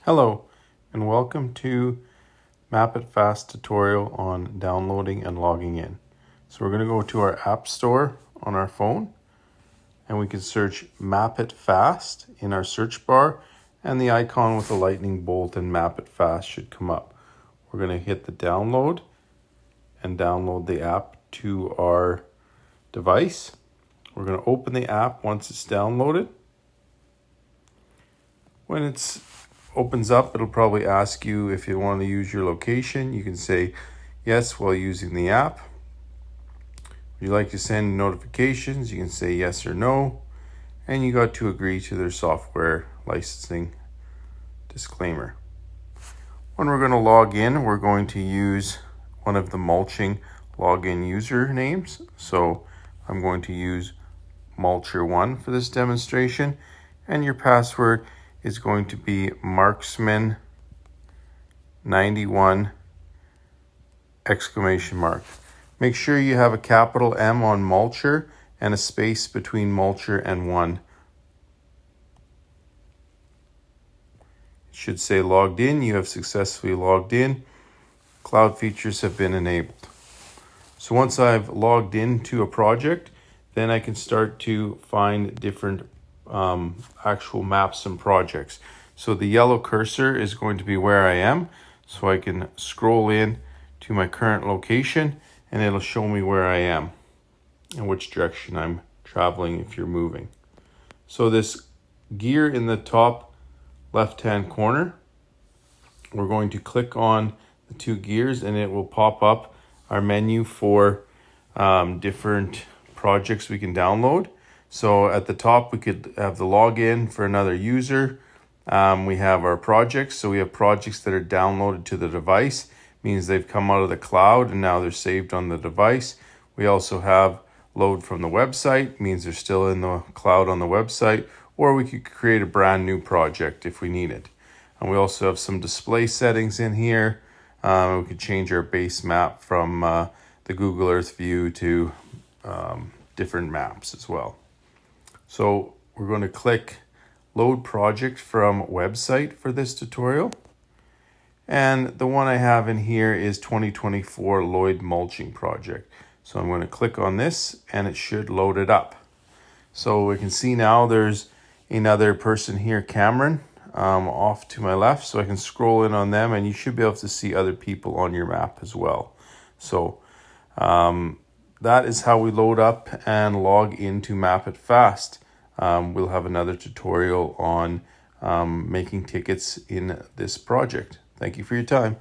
Hello, and welcome to Mapifast tutorial on downloading and logging in. So we're going to go to our App Store on our phone, and we can search Mapifast in our search bar, and the icon with the lightning bolt and Mapifast should come up. We're going to hit the download and download the app to our device. We're going to open the app once it's downloaded. When it opens up, it'll probably ask you if you want to use your location. You can say yes while using the app. Would you like to send notifications? You can say yes or no. And you got to agree to their software licensing disclaimer. When we're going to log in, we're going to use one of the mulching login usernames. So I'm going to use Mulcher1 for this demonstration, and your password is going to be Marksmen 91 ! Make sure you have a capital M on Mulcher and a space between Mulcher and 1. It should say logged in. You have successfully logged in. Cloud features have been enabled. So once I've logged into a project, then I can start to find different actual maps and projects. So the yellow cursor is going to be where I am, so I can scroll in to my current location and it'll show me where I am and which direction I'm traveling if you're moving. So this gear in the top left hand corner, we're going to click on the two gears and it will pop up our menu for different projects we can download. So at the top, we could have the login for another user. We have our projects. So we have projects that are downloaded to the device, means they've come out of the cloud and now they're saved on the device. We also have load from the website, means they're still in the cloud on the website, or we could create a brand new project if we need it. And we also have some display settings in here. We could change our base map from the Google Earth view to different maps as well. So we're going to click load project from website for this tutorial. And the one I have in here is 2024 Lloyd mulching project. So I'm going to click on this and it should load it up. So we can see now there's another person here, Cameron, off to my left. So I can scroll in on them and you should be able to see other people on your map as well. So that is how we load up and log into Mapifast. We'll have another tutorial on making tickets in this project. Thank you for your time.